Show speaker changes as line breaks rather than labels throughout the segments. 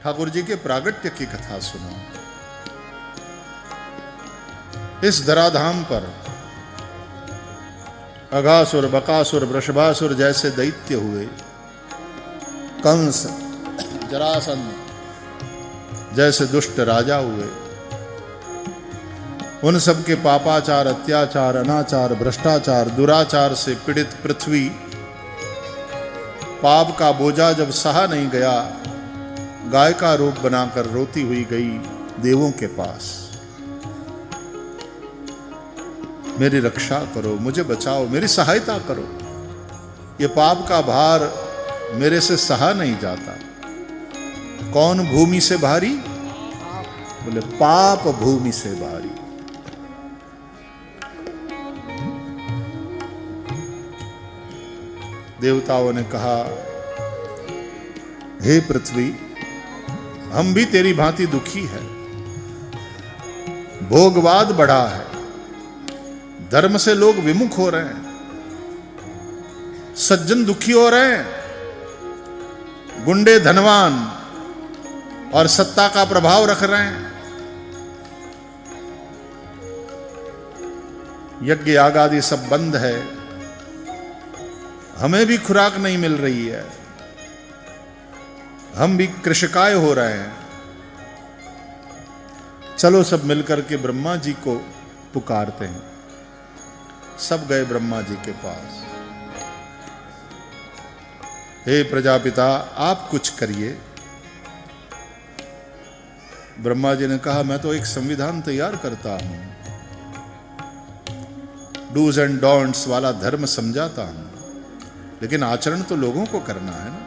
ठाकुर जी के प्रागट्य की कथा सुनो। इस धराधाम पर अघासुर, बकासुर, वृषभासुर जैसे दैत्य हुए, कंस, जरासंध जैसे दुष्ट राजा हुए। उन सब के पापाचार, अत्याचार, अनाचार, भ्रष्टाचार, दुराचार से पीड़ित पृथ्वी पाप का बोझा जब सहा नहीं गया, गाय का रूप बनाकर रोती हुई गई देवों के पास, मेरी रक्षा करो, मुझे बचाओ, मेरी सहायता करो, ये पाप का भार मेरे से सहा नहीं जाता। कौन भूमि से भारी? बोले पाप भूमि से भारी। देवताओं ने कहा, हे पृथ्वी, हम भी तेरी भांति दुखी है। भोगवाद बढ़ा है, धर्म से लोग विमुख हो रहे हैं, सज्जन दुखी हो रहे हैं, गुंडे धनवान और सत्ता का प्रभाव रख रहे हैं, यज्ञ याग आदि सब बंद है, हमें भी खुराक नहीं मिल रही है, हम भी कृषकाय हो रहे हैं। चलो सब मिलकर के ब्रह्मा जी को पुकारते हैं। सब गए ब्रह्मा जी के पास। हे प्रजापिता, आप कुछ करिए। ब्रह्मा जी ने कहा, मैं तो एक संविधान तैयार करता हूं, डूज एंड डोंट्स वाला धर्म समझाता हूं, लेकिन आचरण तो लोगों को करना है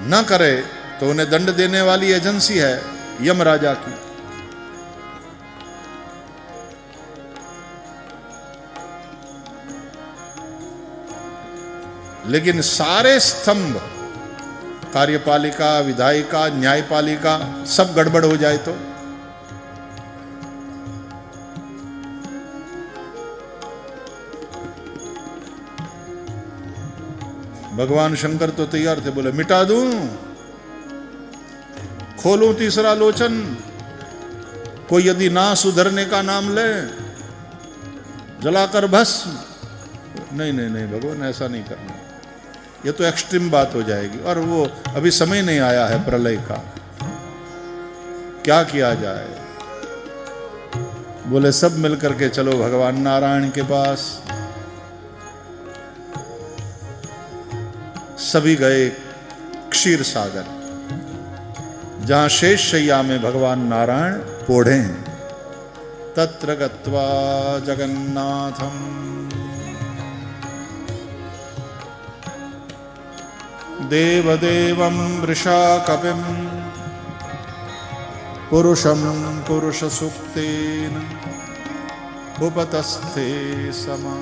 ना करे तो उन्हें दंड देने वाली एजेंसी है यम राजा की। लेकिन सारे स्तंभ, कार्यपालिका, विधायिका, न्यायपालिका सब गड़बड़ हो जाए तो भगवान शंकर तो तैयार थे, बोले मिटा दूं, खोलूं तीसरा लोचन, कोई यदि ना सुधरने का नाम ले, जलाकर भस्म। नहीं नहीं नहीं भगवान, ऐसा नहीं करना, ये तो एक्सट्रीम बात हो जाएगी, और वो अभी समय नहीं आया है प्रलय का, क्या किया जाए। बोले सब मिलकर के चलो भगवान नारायण के पास। सभी गए क्षीर सागर, जहां शेष शैया में भगवान नारायण पोढ़े हैं। तत्र गत्वा जगन्नाथम देवदेवं वृषाकपिं पुरुषं पुरुषसूक्तेन उपतस्थे समा।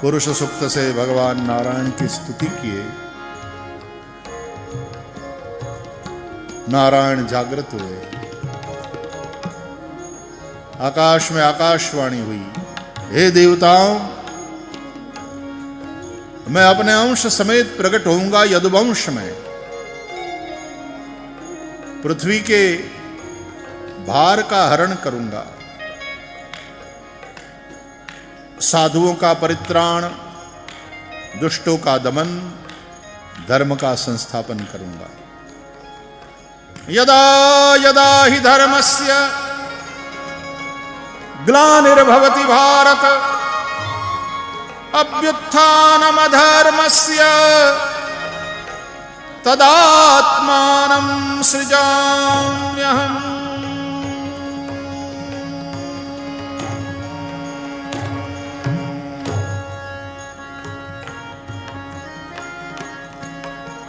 पुरुष सूक्त से भगवान नारायण की स्तुति किए। नारायण जागृत हुए, आकाश में आकाशवाणी हुई, हे देवताओं, मैं अपने अंश समेत प्रकट होऊंगा यदुवंश में। पृथ्वी के भार का हरण करूंगा, साधुओं का परित्राण, दुष्टों का दमन, धर्म का संस्थापन करूंगा। यदा यदा हि धर्मस्य ग्लानिर्भवति भारत अभ्युत्थानमधर्मस्य तदात्मानं सृजाम्यहम्।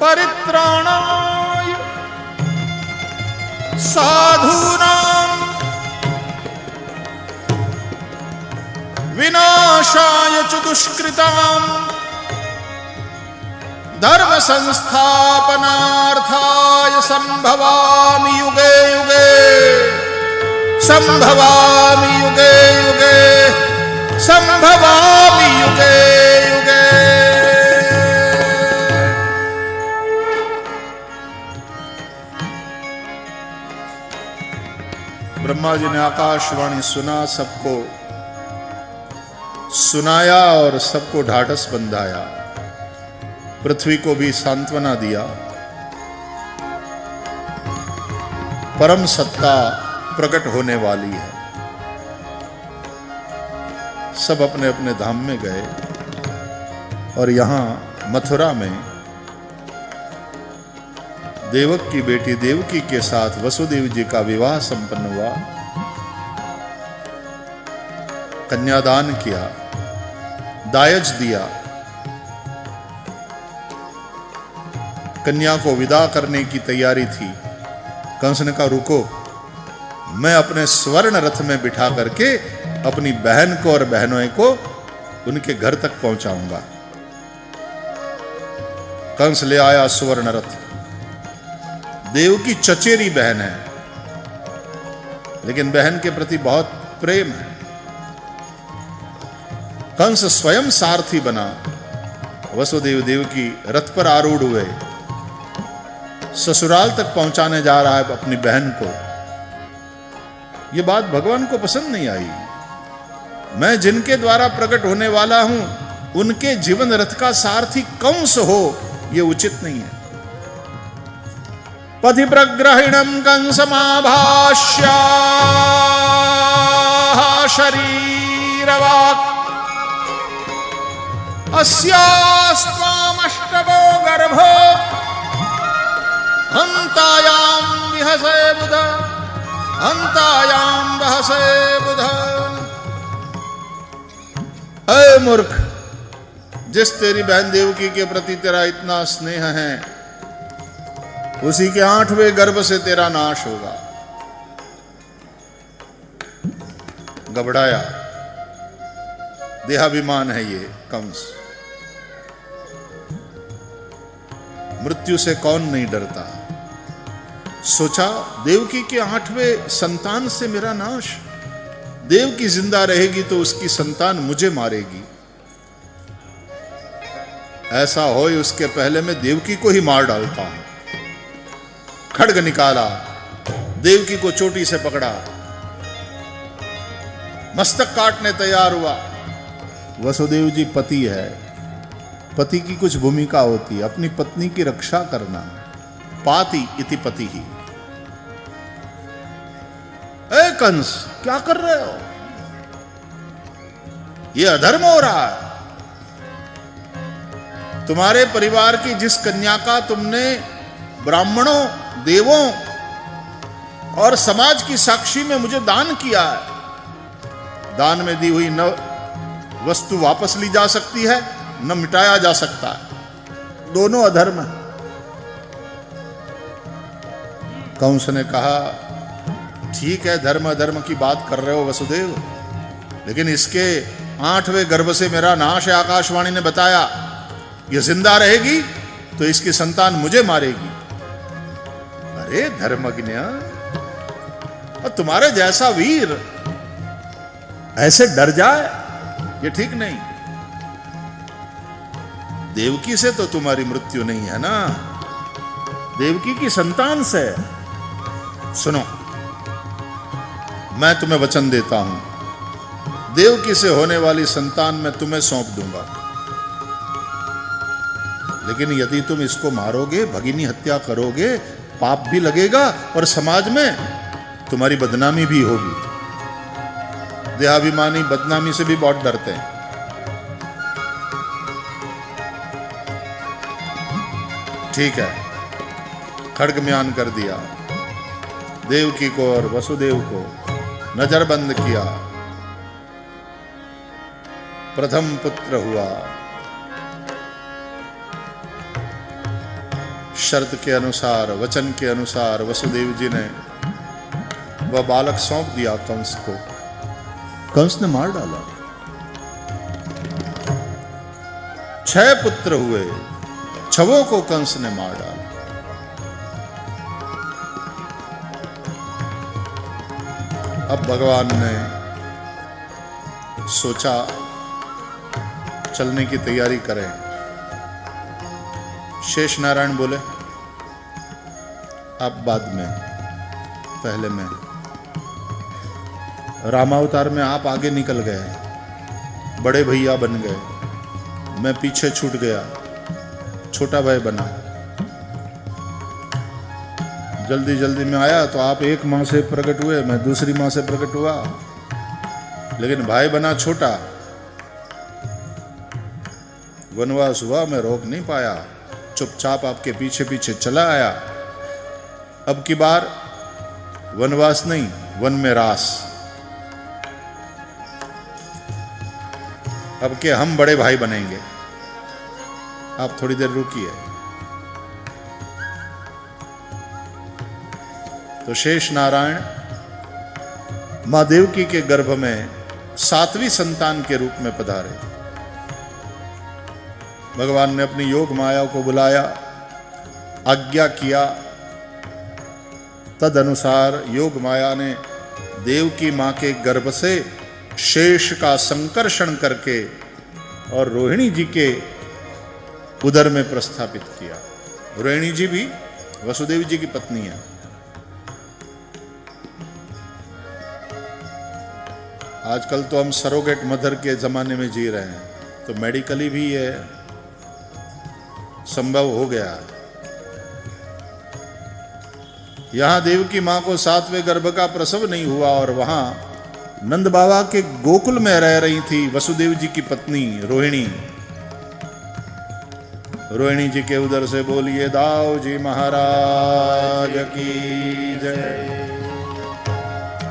परित्राणाय साधूनां विनाशाय च दुष्कृतां धर्म संस्थापनार्थाय संभवामि युगे युगे, संभवामि युगे युगे, संभवामि युगे युगे। ब्रह्मा जी ने आकाशवाणी सुना, सबको सुनाया और सबको ढाढ़स बंधाया, पृथ्वी को भी सांत्वना दिया। परम सत्ता प्रकट होने वाली है। सब अपने अपने धाम में गए और यहां मथुरा में देवक की बेटी देवकी के साथ वसुदेव जी का विवाह संपन्न हुआ। कन्यादान किया, दायज दिया। कन्या को विदा करने की तैयारी थी। कंस ने कहा रुको, मैं अपने स्वर्ण रथ में बिठा करके अपनी बहन को और बहनों को उनके घर तक पहुंचाऊंगा। कंस ले आया स्वर्ण रथ। देव की चचेरी बहन है, लेकिन बहन के प्रति बहुत प्रेम है। कंस स्वयं सारथी बना। वसुदेव देव की रथ पर आरूढ़ हुए, ससुराल तक पहुंचाने जा रहा है अपनी बहन को। यह बात भगवान को पसंद नहीं आई। मैं जिनके द्वारा प्रकट होने वाला हूं, उनके जीवन रथ का सारथी कंस हो, यह उचित नहीं है। पथि प्रग्रहिणम कंसमाभाष्य शरीरवाक् अस्यास्त्वामष्टभो गर्भो हन्तायां विहसे बुध, हन्तायां वहसे बुध। अय मूर्ख, जिस तेरी बहन देवकी के प्रति तेरा इतना स्नेह है, उसी के 8वें गर्भ से तेरा नाश होगा। घबराया। देहाभिमान है ये कंस। मृत्यु से कौन नहीं डरता। सोचा देवकी के 8वें संतान से मेरा नाश। देवकी जिंदा रहेगी तो उसकी संतान मुझे मारेगी। ऐसा हो उसके पहले मैं देवकी को ही मार डालता हूं। खड्ग निकाला, देवकी को चोटी से पकड़ा, मस्तक काटने तैयार हुआ। वसुदेव जी पति है, पति की कुछ भूमिका होती है, अपनी पत्नी की रक्षा करना। पाति इति पति ही। ए कंस, क्या कर रहे हो? यह अधर्म हो रहा है। तुम्हारे परिवार की जिस कन्या का तुमने ब्राह्मणों, देवों और समाज की साक्षी में मुझे दान किया है, दान में दी हुई न वस्तु वापस ली जा सकती है, न मिटाया जा सकता है। दोनों अधर्म है। कंस ने कहा ठीक है, धर्म अधर्म की बात कर रहे हो वसुदेव, लेकिन इसके 8वें गर्भ से मेरा नाश है। आकाशवाणी ने बताया ये जिंदा रहेगी तो इसकी संतान मुझे मारेगी। अरे धर्मज्ञ, और तुम्हारे जैसा वीर ऐसे डर जाए, ये ठीक नहीं। देवकी से तो तुम्हारी मृत्यु नहीं है ना, देवकी की संतान से। सुनो, मैं तुम्हें वचन देता हूं, देवकी से होने वाली संतान मैं तुम्हें सौंप दूंगा। लेकिन यदि तुम इसको मारोगे, भगिनी हत्या करोगे, पाप भी लगेगा और समाज में तुम्हारी बदनामी भी होगी। देहाभिमानी बदनामी से भी बहुत डरते हैं। ठीक है, खड्ग म्यान कर दिया। देवकी को और वसुदेव को नजरबंद किया। प्रथम पुत्र हुआ। शर्त के अनुसार, वचन के अनुसार वसुदेव जी ने वह बालक सौंप दिया कंस को। कंस ने मार डाला। 6 पुत्र हुए, 6 को कंस ने मार डाला। अब भगवान ने सोचा चलने की तैयारी करें। शेष नारायण बोले अब बाद में, पहले मैं। रामावतार में आप आगे निकल गए, बड़े भैया बन गए, मैं पीछे छूट गया, छोटा भाई बना। जल्दी जल्दी में आया तो आप एक माँ से प्रकट हुए, मैं दूसरी माँ से प्रकट हुआ, लेकिन भाई बना छोटा। वनवास हुआ, मैं रोक नहीं पाया, चुपचाप आपके पीछे पीछे चला आया। अब की बार वनवास नहीं, वन में रास। अब के हम बड़े भाई बनेंगे, आप थोड़ी देर रुकिए। तो शेष नारायण मां देवकी के गर्भ में 7वीं संतान के रूप में पधारे। भगवान ने अपनी योग माया को बुलाया, आज्ञा किया, तद अनुसार योग माया ने देवकी मां के गर्भ से शेष का संकर्षण करके और रोहिणी जी के उदर में प्रस्थापित किया। रोहिणी जी भी वसुदेव जी की पत्नी है। आजकल तो हम सरोगेट मदर के जमाने में जी रहे हैं, तो मेडिकली भी ये संभव हो गया है। यहां देवकी मां को 7वें गर्भ का प्रसव नहीं हुआ और वहां नंद बाबा के गोकुल में रह रही थी वसुदेव जी की पत्नी रोहिणी। रोहिणी जी के उदर से बोलिए दाऊ जी महाराज की जय।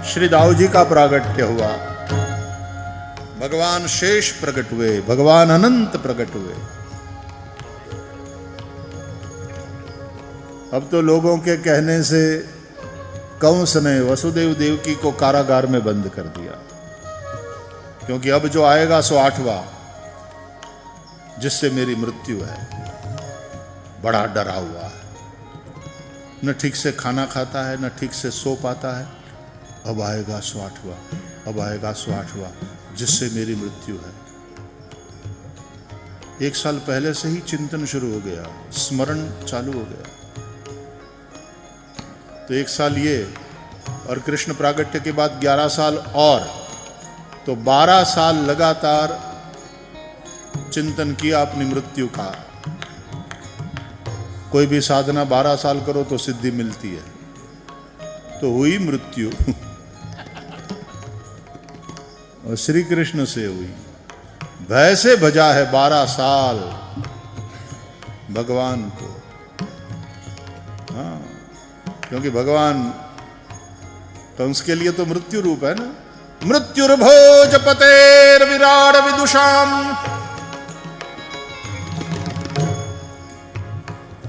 श्री दाऊ जी का प्रागट्य हुआ, भगवान शेष प्रकट हुए, भगवान अनंत प्रकट हुए। अब तो लोगों के कहने से कंस ने वसुदेव देवकी को कारागार में बंद कर दिया, क्योंकि अब जो आएगा सो 8वां, जिससे मेरी मृत्यु है। बड़ा डरा हुआ है, न ठीक से खाना खाता है, न ठीक से सो पाता है। अब आएगा सो 8वां, अब आएगा सो 8वां, जिससे मेरी मृत्यु है। 1 साल पहले से ही चिंतन शुरू हो गया, स्मरण चालू हो गया। तो 1 साल ये और कृष्ण प्रागट्य के बाद 11 साल और, तो 12 साल लगातार चिंतन किया अपनी मृत्यु का। कोई भी साधना 12 साल करो तो सिद्धि मिलती है, तो हुई मृत्यु और श्री कृष्ण से हुई। भय से भजा है 12 साल भगवान को। हाँ, क्योंकि भगवान कंस के लिए तो मृत्यु रूप है ना। मृत्युर्भोज पतेर विराट विदुषाम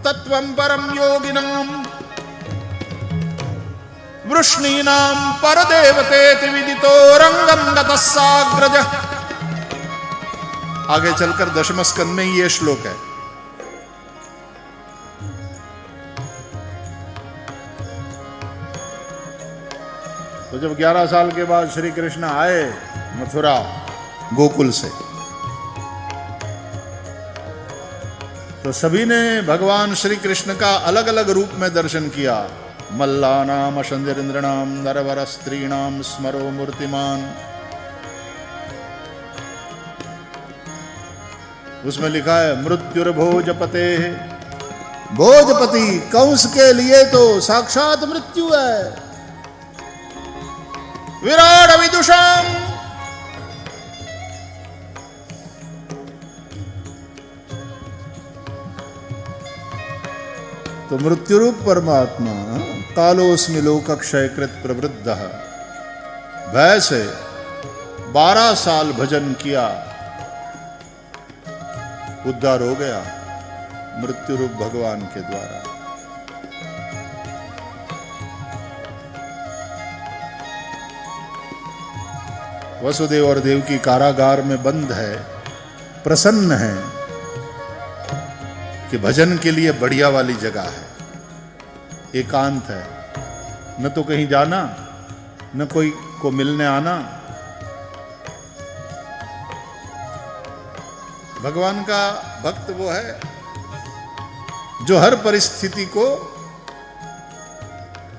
तत्वं परम योगिनाम वृष्णीनाम परदेवतेति विदितो रंगम गतस्साग्रज। आगे चलकर 10वें स्कंद में ये श्लोक है। तो जब 11 साल के बाद श्री कृष्ण आए मथुरा गोकुल से, तो सभी ने भगवान श्री कृष्ण का अलग अलग रूप में दर्शन किया। मल्लानाम अशंजरिंद्रनाम नरवर स्त्रीणाम स्मरो मूर्तिमान। उसमें लिखा है मृत्युर्भोजपते। भोजपति कंस के लिए तो साक्षात मृत्यु है। विराट विदुषाम, तो मृत्युरूप परमात्मा कालोस्मि लोकक्षय कृत प्रवृद्ध। भय से 12 साल भजन किया, उद्धार हो गया मृत्युरूप भगवान के द्वारा। वसुदेव और देवकी कारागार में बंद है, प्रसन्न है कि भजन के लिए बढ़िया वाली जगह है, एकांत है, न तो कहीं जाना न कोई को मिलने आना। भगवान का भक्त वो है जो हर परिस्थिति को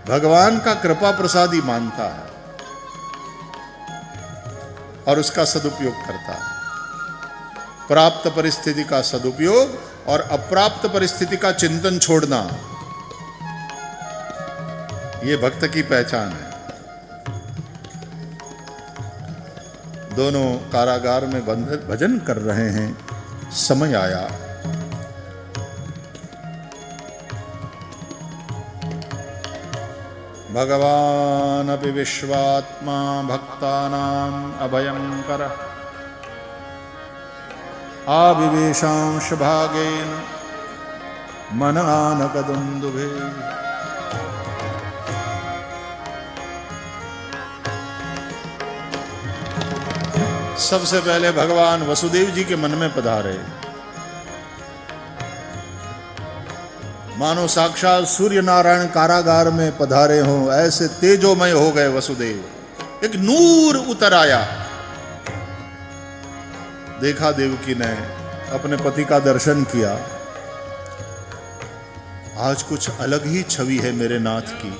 भगवान का कृपा प्रसादी मानता है। और उसका सदुपयोग करता। प्राप्त परिस्थिति का सदुपयोग और अप्राप्त परिस्थिति का चिंतन छोड़ना, यह भक्त की पहचान है। दोनों कारागार में भजन कर रहे हैं। समय आया, भगवान अपि विश्वात्मा भक्तानां अभयंकरः आविवेशांश भागेन मननानकदुन्दुभे। सबसे पहले भगवान वसुदेव जी के मन में पधारे। मानो साक्षात सूर्य नारायण कारागार में पधारे हों, ऐसे तेजोमय हो गए वसुदेव। एक नूर उतर आया। देखा देवकी ने, अपने पति का दर्शन किया। आज कुछ अलग ही छवि है मेरे नाथ की।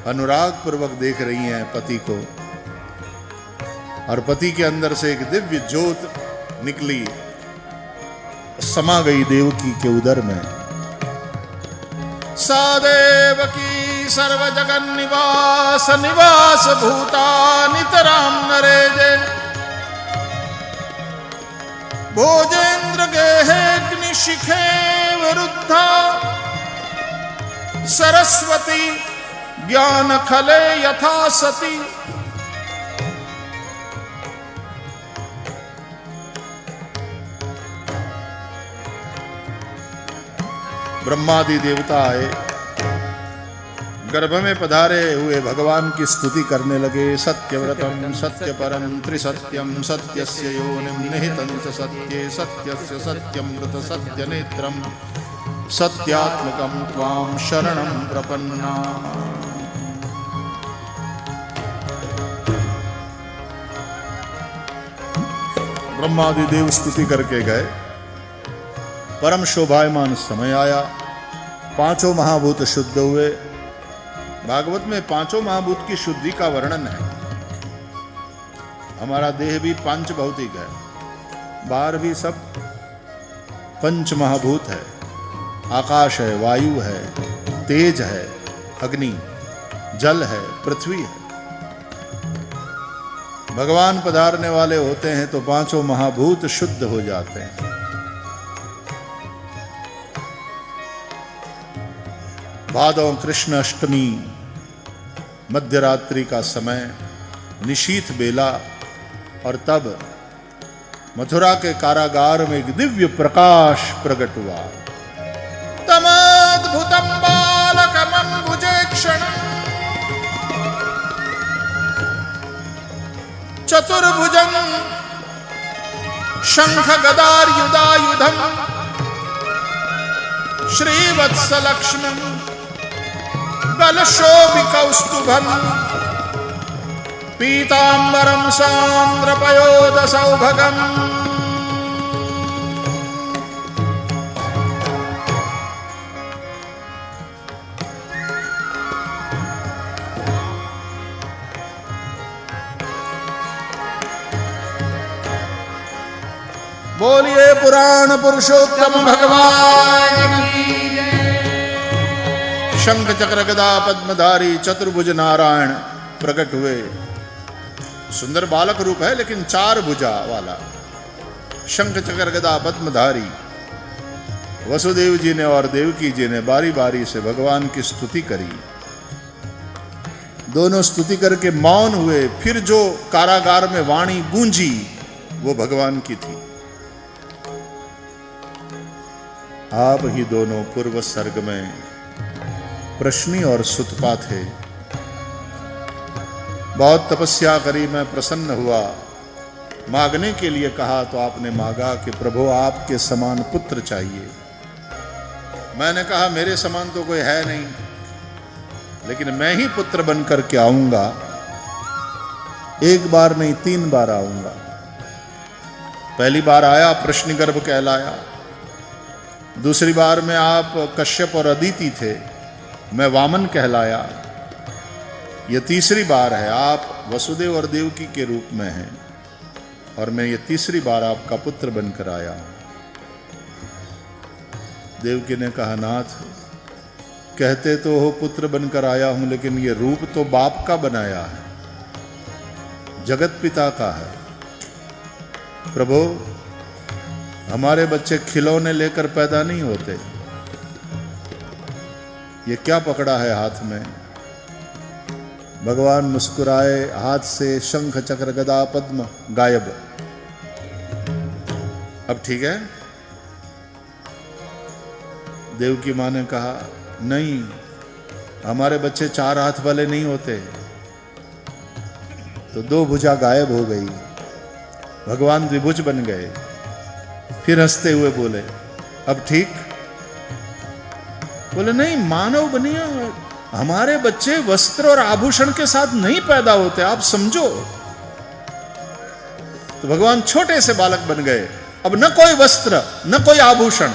अनुराग पूर्वक देख रही हैं पति को, और पति के अंदर से एक दिव्य ज्योत निकली, समा गई देवकी के उदर में। सा देवकी सर्व जगन निवास निवास भूता नितराम नरेजे भोजेन्द्र गेहेग्नि शिखे वरुद्धा सरस्वती ज्ञान खले यथा सती। ब्रह्मादि देवता आए, गर्भ में पधारे हुए भगवान की स्तुति करने लगे। सत्यव्रतम सत्यपरम त्रिसत्यम सत्यस्य योनिम निहितं च सत्ये सत्यस्य सत्यमृत सत्यनेत्रम सत्यात्मकं त्वां शरणं प्रपन्ना। ब्रह्मादि देव स्तुति करके गए। परम शोभायमान समय आया। पांचों महाभूत शुद्ध हुए। भागवत में पांचों महाभूत की शुद्धि का वर्णन है। हमारा देह भी पंच भौतिक है, बाहर भी सब पंच महाभूत है। आकाश है, वायु है, तेज है, अग्नि, जल है, पृथ्वी है। भगवान पधारने वाले होते हैं तो पांचों महाभूत शुद्ध हो जाते हैं। भादों कृष्ण अष्टमी, मध्यरात्रि का समय, निशीथ बेला, और तब मथुरा के कारागार में एक दिव्य प्रकाश प्रकट हुआ। तमद्भुतं बालकमं भुजेक्षणं चतुर्भुजं शंख गदार्युधायुधं श्रीवत्सलक्ष्मं गलशोभिकौस्तुभं पीतांबरं सान्द्रपयोदसौभगम्। बोलिए पुराण पुरुषोत्तम भगवान की जय। शंख चक्र गदा पद्मधारी चतुर्भुज नारायण प्रकट हुए। सुंदर बालक रूप है, लेकिन चार भुजा वाला। शंख चक्र गदा पद्मधारी। वसुदेव जी ने और देवकी जी ने बारी बारी से भगवान की स्तुति करी। दोनों स्तुति करके मौन हुए। फिर जो कारागार में वाणी गूंजी वो भगवान की थी। आप ही दोनों पूर्व सर्ग में प्रश्नी और सुतपा थे। बहुत तपस्या करी, मैं प्रसन्न हुआ। मांगने के लिए कहा तो आपने मांगा कि प्रभु आपके समान पुत्र चाहिए। मैंने कहा मेरे समान तो कोई है नहीं, लेकिन मैं ही पुत्र बनकर के आऊंगा। एक बार नहीं, 3 बार आऊंगा। पहली बार आया प्रश्निगर्भ कहलाया। दूसरी बार में आप कश्यप और अदिति थे, मैं वामन कहलाया। यह तीसरी बार है, आप वसुदेव और देवकी के रूप में हैं और मैं ये तीसरी बार आपका पुत्र बनकर आया हूं। देवकी ने कहा, नाथ कहते तो हो पुत्र बनकर आया हूं, लेकिन ये रूप तो बाप का बनाया है, जगत पिता का है। प्रभु, हमारे बच्चे खिलौने लेकर पैदा नहीं होते। ये क्या पकड़ा है हाथ में? भगवान मुस्कुराए, हाथ से शंख चक्र गदा पद्म गायब। अब ठीक है? देवकी मां ने कहा, नहीं, हमारे बच्चे 4 हाथ वाले नहीं होते। तो 2 भुजा गायब हो गई, भगवान द्विभुज बन गए। फिर हंसते हुए बोले, अब ठीक? बोले, नहीं, मानव बनिए, हमारे बच्चे वस्त्र और आभूषण के साथ नहीं पैदा होते, आप समझो। तो भगवान छोटे से बालक बन गए। अब न कोई वस्त्र न कोई आभूषण।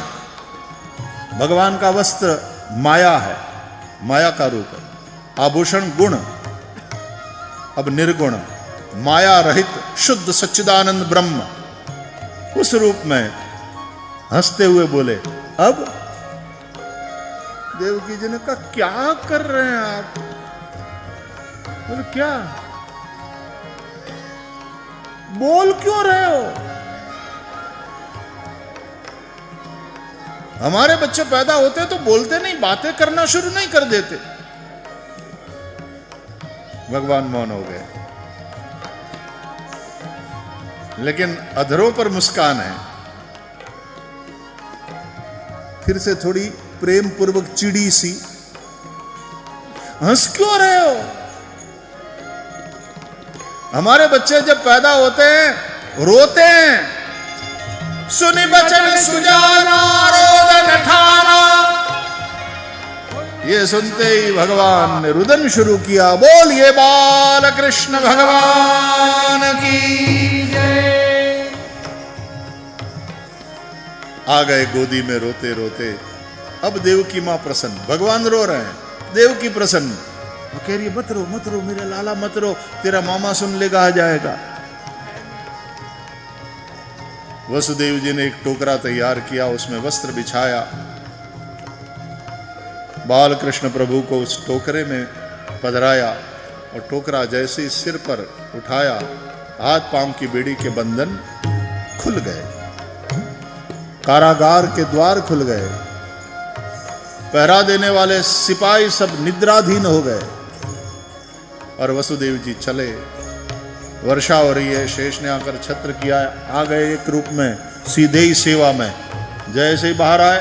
भगवान का वस्त्र माया है, माया का रूप है। आभूषण गुण, अब निर्गुण, माया रहित शुद्ध सच्चिदानंद ब्रह्म, उस रूप में हंसते हुए बोले, अब? देवकी जी ने कहा, क्या कर रहे हैं आप? बोले, क्या? बोल क्यों रहे हो? हमारे बच्चे पैदा होते तो बोलते नहीं, बातें करना शुरू नहीं कर देते। भगवान मौन हो गए, लेकिन अधरों पर मुस्कान है। फिर से थोड़ी प्रेम पूर्वक चिड़ी सी, हंस क्यों रहे हो? हमारे बच्चे जब पैदा होते हैं रोते हैं, सुनि बचन सुजाना रोदन ठाना। ये सुनते ही भगवान ने रुदन शुरू किया। बोलिए बाल कृष्ण भगवान की जय। आ गए गोदी में रोते रोते। अब देवकी मां प्रसन्न, भगवान रो रहे हैं, देवकी प्रसन्न। वो कह रही है, मत रो मत रो मेरे लाला, मत रो, तेरा मामा सुन लेगा, आ जाएगा। वसुदेव जी ने एक टोकरा तैयार किया, उसमें वस्त्र बिछाया, बाल कृष्ण प्रभु को उस टोकरे में पधराया और टोकरा जैसे ही सिर पर उठाया, हाथ पांव की बेड़ी के बंधन खुल गए, कारागार के द्वार खुल गए, पहरा देने वाले सिपाही सब निद्राधीन हो गए और वसुदेव जी चले। वर्षा हो रही है, शेष ने आकर छत्र किया, आ गए एक रूप में, सीधे ही सेवा में। जैसे ही बाहर आए,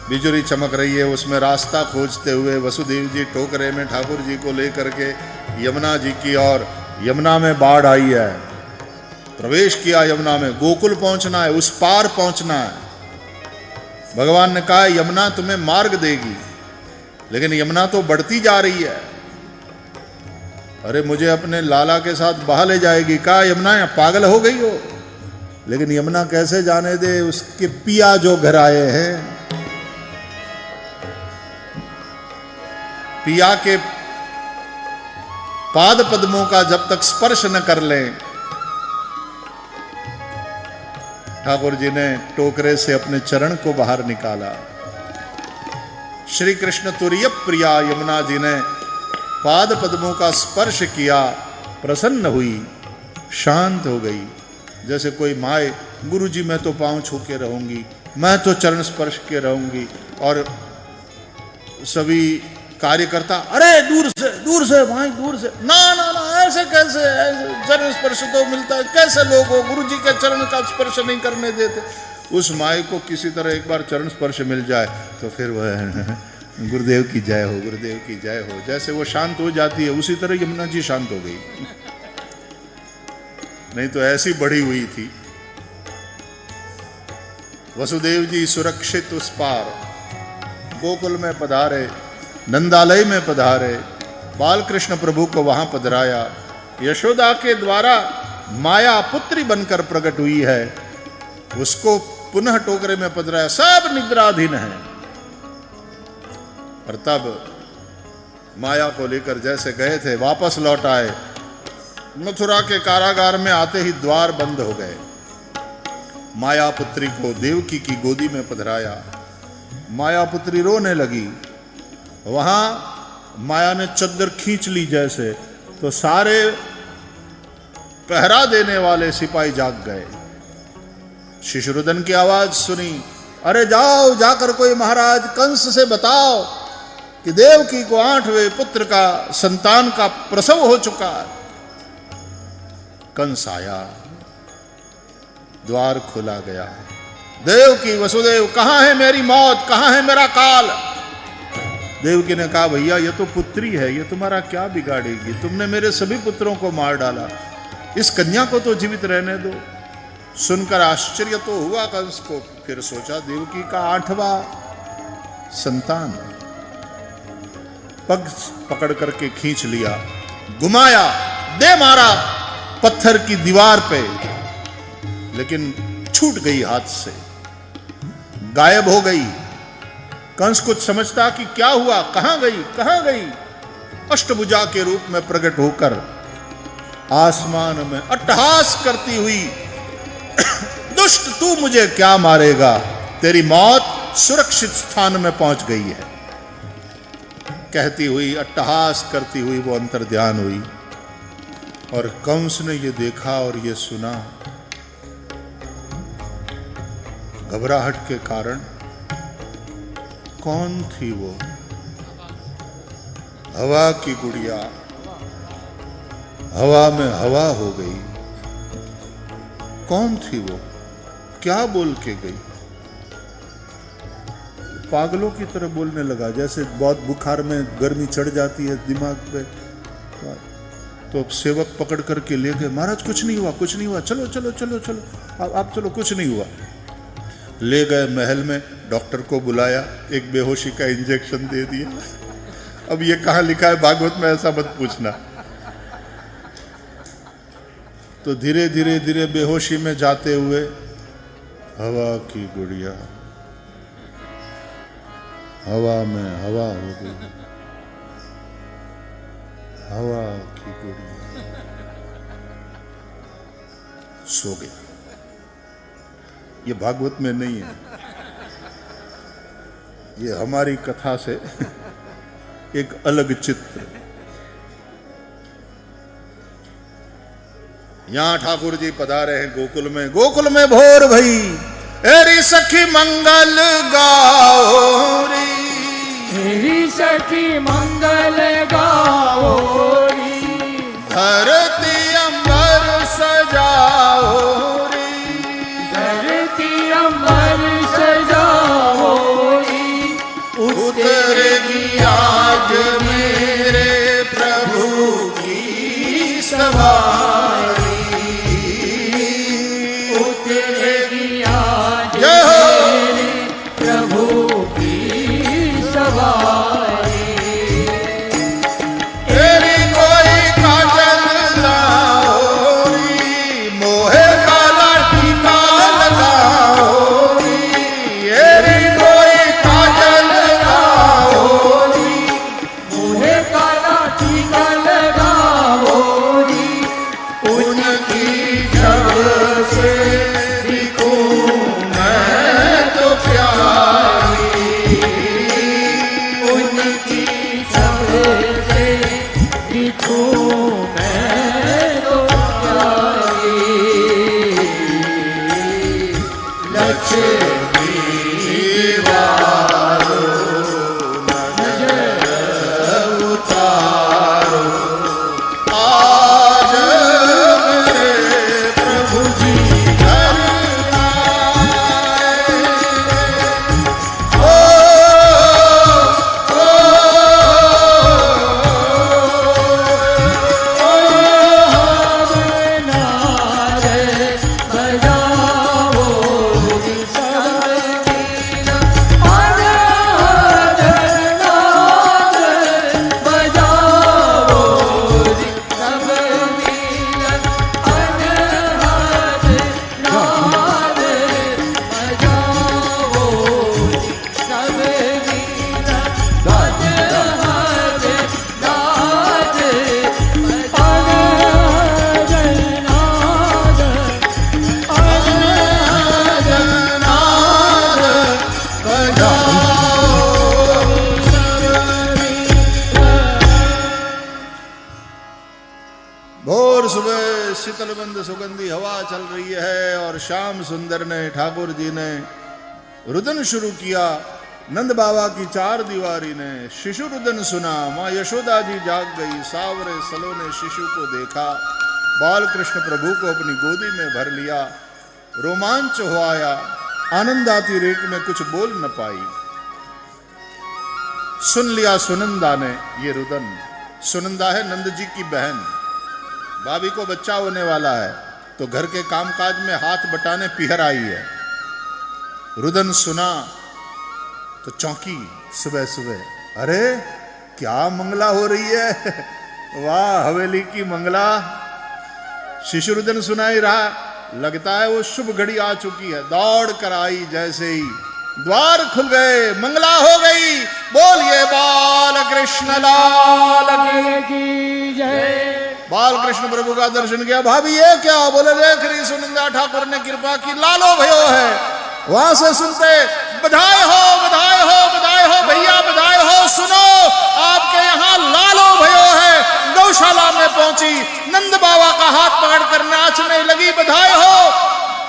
बिजुरी चमक रही है, उसमें रास्ता खोजते हुए वसुदेव जी टोकरे में ठाकुर जी को लेकर के यमुना जी की ओर, यमुना में बाढ़ आई है, प्रवेश किया यमुना में, गोकुल पहुंचना है, उस पार पहुंचना है। भगवान ने कहा, यमुना तुम्हें मार्ग देगी, लेकिन यमुना तो बढ़ती जा रही है। अरे मुझे अपने लाला के साथ बहा ले जाएगी। कहा, यमुना पागल हो गई हो? लेकिन यमुना कैसे जाने दे, उसके पिया जो घर आए हैं, पिया के पाद पद्मों का जब तक स्पर्श न कर लें। ठाकुर जी ने टोकरे से अपने चरण को बाहर निकाला। श्री कृष्ण तुरीय प्रिया यमुना जी ने पाद पद्मों का स्पर्श किया, प्रसन्न हुई, शांत हो गई। जैसे कोई माए, गुरु जी मैं तो पांव छू के रहूंगी, मैं तो चरण स्पर्श के रहूंगी, और सभी कार्यकर्ता, अरे दूर से भाई, दूर से, ना ना ना, ऐसे कैसे, ऐसे चरण स्पर्श तो मिलता है, कैसे लोग हो गुरु जी के चरण का स्पर्श नहीं करने देते। उस माई को किसी तरह एक बार चरण स्पर्श मिल जाए तो फिर वह गुरुदेव की जय हो, गुरुदेव की जय हो, जैसे वो शांत हो जाती है, उसी तरह यमुना जी शांत हो गई। नहीं तो ऐसी बढ़ी हुई थी। वसुदेव जी सुरक्षित उस पार गोकुल में पधारे, नंदालय में पधारे, बाल कृष्ण प्रभु को वहां पधराया। यशोदा के द्वारा माया पुत्री बनकर प्रकट हुई है, उसको पुनः टोकरे में पधराया। सब निद्राधीन है। और तब माया को लेकर जैसे गए थे वापस लौट आए। मथुरा के कारागार में आते ही द्वार बंद हो गए। माया पुत्री को देवकी की गोदी में पधराया। माया पुत्री रोने लगी। वहां माया ने चद्दर खींच ली जैसे, तो सारे पहरा देने वाले सिपाही जाग गए। शिशुरुदन की आवाज सुनी, अरे जाओ जाकर कोई महाराज कंस से बताओ कि देवकी को 8वें पुत्र का संतान का प्रसव हो चुका है। कंस आया, द्वार खोला गया। देवकी, वसुदेव, कहां है मेरी मौत, कहां है मेरा काल? देवकी ने कहा, भैया ये तो पुत्री है, ये तुम्हारा क्या बिगाड़ेगी? तुमने मेरे सभी पुत्रों को मार डाला, इस कन्या को तो जीवित रहने दो। सुनकर आश्चर्य तो हुआ कंस को, फिर सोचा देवकी का 8वां संतान। पग पकड़ करके खींच लिया, घुमाया, दे मारा पत्थर की दीवार पे, लेकिन छूट गई हाथ से, गायब हो गई। कंस कुछ समझता कि क्या हुआ, कहां गई, कहां गई। अष्टभुजा के रूप में प्रकट होकर आसमान में अट्टहास करती हुई, दुष्ट तू मुझे क्या मारेगा, तेरी मौत सुरक्षित स्थान में पहुंच गई है, कहती हुई, अट्टहास करती हुई वो अंतर्ध्यान हुई। और कंस ने ये देखा और ये सुना। घबराहट के कारण, कौन थी वो? हवा की गुड़िया हवा में हवा हो गई। कौन थी वो? क्या बोल के गई? पागलों की तरह बोलने लगा, जैसे बहुत बुखार में गर्मी चढ़ जाती है दिमाग पे। तो सेवक पकड़ करके ले गए, महाराज कुछ नहीं हुआ, कुछ नहीं हुआ, चलो चलो चलो चलो, आप चलो, कुछ नहीं हुआ। ले गए महल में, डॉक्टर को बुलाया, एक बेहोशी का इंजेक्शन दे दिया। अब ये कहां लिखा है भागवत में, ऐसा मत पूछना। तो धीरे धीरे धीरे बेहोशी में जाते हुए हवा की गुड़िया हवा में हवा हो गई। हवा की गुड़िया सो गई। ये भागवत में नहीं है, ये हमारी कथा से एक अलग चित्र। यहां ठाकुर जी पधारे हैं गोकुल में। गोकुल में भोर भई, एरी सखी मंगल गाओ री,
एरी सखी मंगल गाओ री,
धरती अंबर सजाओ री,
धरती अंबर सजाओ री,
उतरेगी आज मेरे प्रभु की सवारी,
उतरेगी आज मेरे प्रभु की सवारी।
तेरी कोई काजल लाओ री, मोहे काला टीका लगाओ री, तेरी कोई काजल लाओ री,
मुझे काला टीका लगाओ री,
उनकी जब से दिखूं मैं तो प्यारी,
उनकी छब से दिखूं मैं तो प्यारी।
लक्ष्मी वारो नजर उतारो, आज मेरे शीतल बंद सुगंधी हवा चल रही है और श्याम सुंदर ने, ठाकुर जी ने रुदन शुरू किया। नंद बाबा की चार दीवारी ने शिशु रुदन सुना। माँ यशोदा जी जाग गई, सावरे सलों ने शिशु को देखा। बाल कृष्ण प्रभु को अपनी गोदी में भर लिया। रोमांच हो आया, आनंद आती रेख में कुछ बोल न पाई। सुन लिया सुनंदा ने ये रुदन। सुनंदा है नंद जी की बहन। भाभी को बच्चा होने वाला है तो घर के कामकाज में हाथ बटाने पिहर आई है। रुदन सुना तो चौंकी सुबह सुबह। अरे क्या मंगला हो रही है, वाह हवेली की मंगला। शिशु रुदन सुना ही रहा, लगता है वो शुभ घड़ी आ चुकी है। दौड़ कर आई, जैसे ही द्वार खुल गए, मंगला हो गई। बोलिए बाल कृष्ण लाल
की जय।
बाल कृष्ण प्रभु का दर्शन किया। भाभी ये क्या? बोले देख रही सुनंदा ठाकुर ने कृपा की, लालो भयो है। वहां से सुनते बधाई हो बधाई हो बधाई हो भैया बधाई हो। सुनो आपके यहाँ लालो भयो है। गौशाला में पहुंची, नंद बाबा का हाथ पकड़कर नाचने लगी। बधाई हो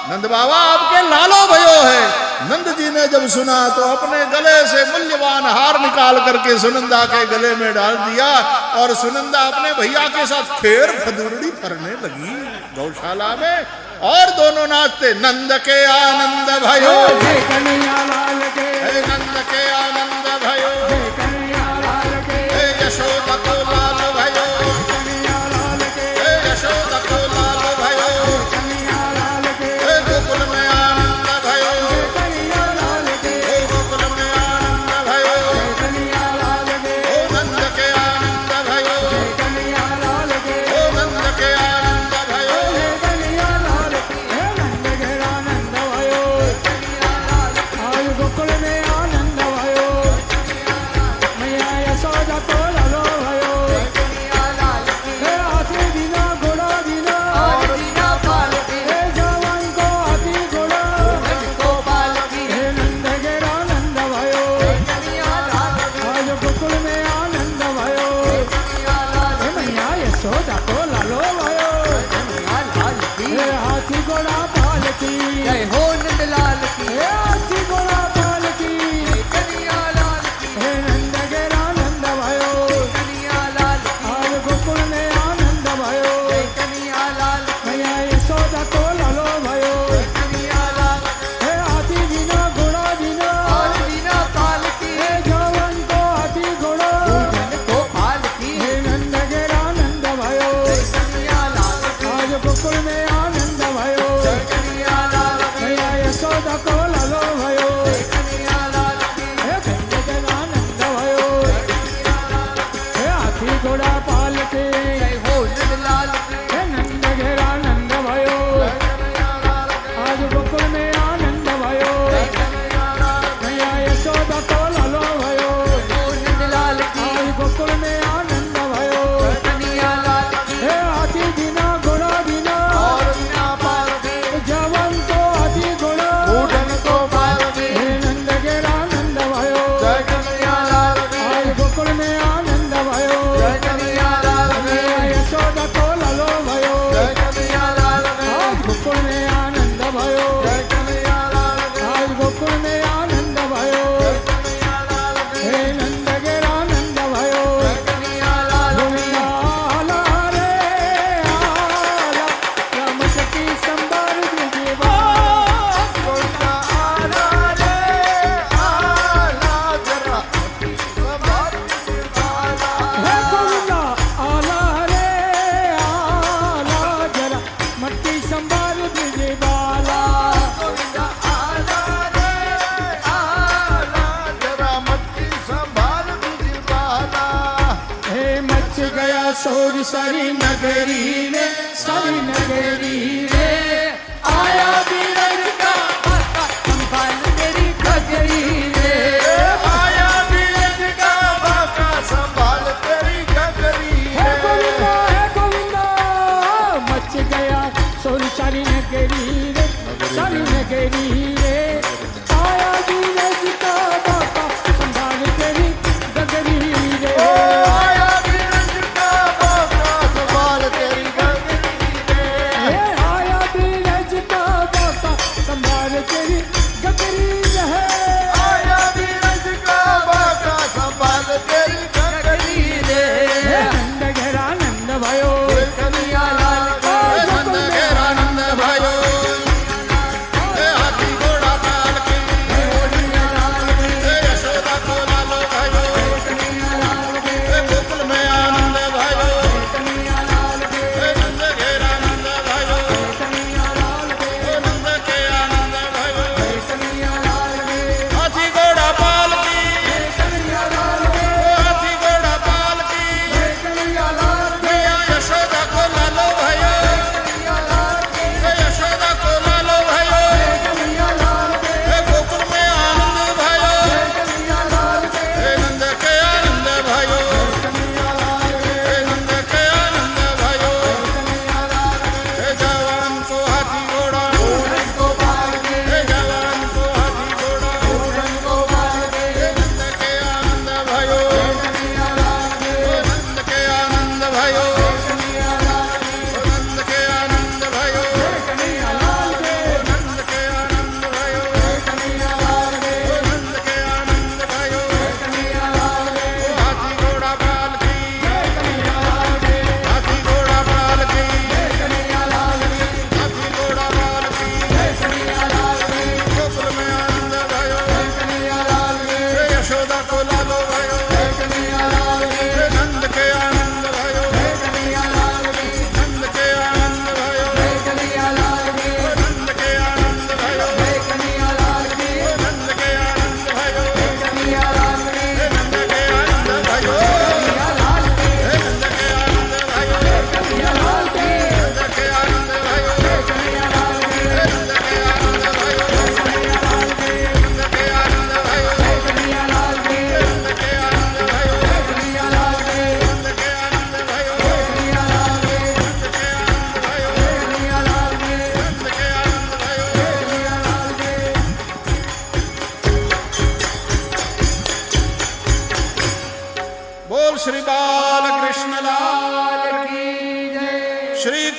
नंद बाबा, आपके लालो भयो है। नंद जी ने जब सुना तो अपने गले से मूल्यवान हार निकाल करके सुनंदा के गले में डाल दिया और सुनंदा अपने भैया के साथ फेर फदुरड़ी करने लगी गौशाला में। और दोनों नाचते, नंद के आनंद भयो,
कन्हैया लाल के,
नंद के आनंद भयो,
कन्हैया लाल के,
यशोदा को लाल भयो,
कन्हैया लाल के,
यशोदा को लाल भयो,
कन्हैया लाल के,
गोकुल में आनंद भयो,
कन्हैया लाल के,
गोकुल में आनंद भयो,
कन्हैया लाल के,
नंद के आनंद भयो,
कन्हैया लाल के,
नंद के आनंद भयो,
कन्हैया लाल के, नंद के आनंद भयो, आज गोकुल में आनंद भयो, मैया यशोदा को लालो भयो, हे हाथी बिना घोड़ा बिना, हे जवान को हाथी घोड़ा, हे नंद के आनंद भयो, आज गोकुल में आनंद भयो, हे मैया यशोदा को लालो भयो, हे हाथी घोड़ा पालकी,
जय हो नंदलाल की,
हे हाथी घोड़ा पालकी,
कन्हैया लाल की,
हे नंद के आनंद भयो,
कन्हैया लाल की,
आज गोकुल में आनंद भयो,
कन्हैया लाल की,
मैया यशोदा को लालो भयो,
कन्हैया लाल की,
हे हाथी बिना घोड़ा बिना,
और बिना पाल की,
हे जवान को हाथी घोड़ा,
धन को पाल की,
हे नंद के आनंद भयो,
कन्हैया लाल की,
आज गोकुल में आनंद भयो,
कन्हैया लाल की,
मैया यशोदा को लालो भयो,
कन्हैया लाल की,
हे नंद के आनंद भयो, हे हाथी घोड़ा पालकी,
जय हो नंदलाल की,
हे नंद के आनंद भयो,
कन्हैया लाल की,
आज गोकुल में आनंद भयो,
कन्हैया लाल
मैया यशोदा को लालो भयो,
हो नंदलाल की,
आज गोकुल में आनंद भयो,
कन्हैया लाल की,
हे हाथी बिना घोड़ा बिना,
और बिना पाल की,
जवान को हाथी घोड़ा,
धन को पाल की,
हे नंद के आनंद भयो,
जय कन्हैया लाल की,
आज गोकुल में आनंद भयो,
जय कन्हैया लाल की,
मैया यशोदा को लालो भयो,
जय कन्हैया लाल की,
आज गोकुल में आनंद भयो,
जय कन्हैया लाल की,
आज गोकुल में आनंद भयो,
कन्हैया लाल की,
हे नंद के आनंद भयो,
कन्हैया लाल की,
आला रे आला, राम सखी संभाल दीजिए
गोविंदा आला रे आला जरा संभाल आला,
हे गोविंदा आला रे आला, जरा मट्टी संभाल दीजिए बाला,
गोविंदा आला रे आला जरा मट्टी संभाल दीजिए बाला,
हे मच गया शोर सारी नगरी में, सारी नगरी में,
आया बीरज का बाका संभाल तेरी खगरी रे, आया बीरज का बाका संभाल तेरी खगरी
हे
रे,
गोविंदा मच गया शोर सारी नगरी रे, सारी नगरी रे, आया धीरज का बाका संभाल तेरी गगरी रे,
आया बीरज का बाका संभाल तेरी खगरी रे,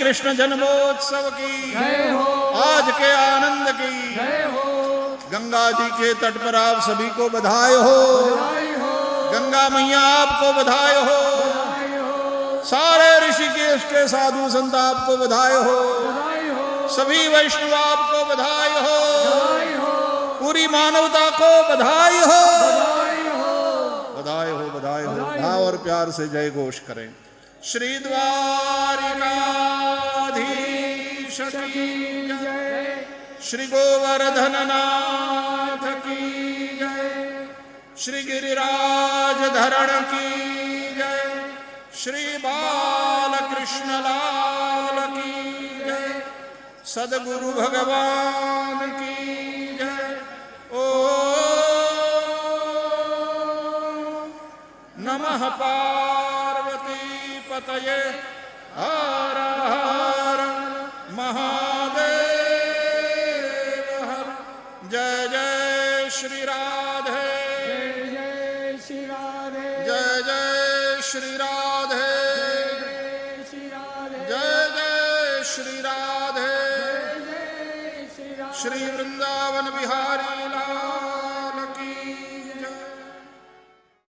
कृष्ण जन्मोत्सव की
जय हो
आज के आनंद की
जय हो
गंगा जी के तट पर आप सभी को बधाई हो
जय हो
गंगा मैया आपको बधाई हो
जय हो
सारे ऋषिकेश के साधु संत आपको बधाई हो
जय हो
सभी वैष्णव आपको बधाई हो
जय हो
पूरी मानवता को बधाई हो
जय हो
बधाई हो बधाई हो
बधाई हो।
भाव और प्यार से जय घोष करें श्री द्वारिकाधीश की
जय
श्री गोवर्धन नाथ की जय श्री गिरिराज धरण की जय श्री बालकृष्ण लाल की जय सद्गुरु भगवान की जय नमः पार्वती पतये हर हर महादेव हर जय जय श्री राधे
जय श्री राधे
जय जय श्री राधे
जय श्री राधे
जय जय श्री राधे
जय श्री राधे
श्री वृंदावन बिहारी लाल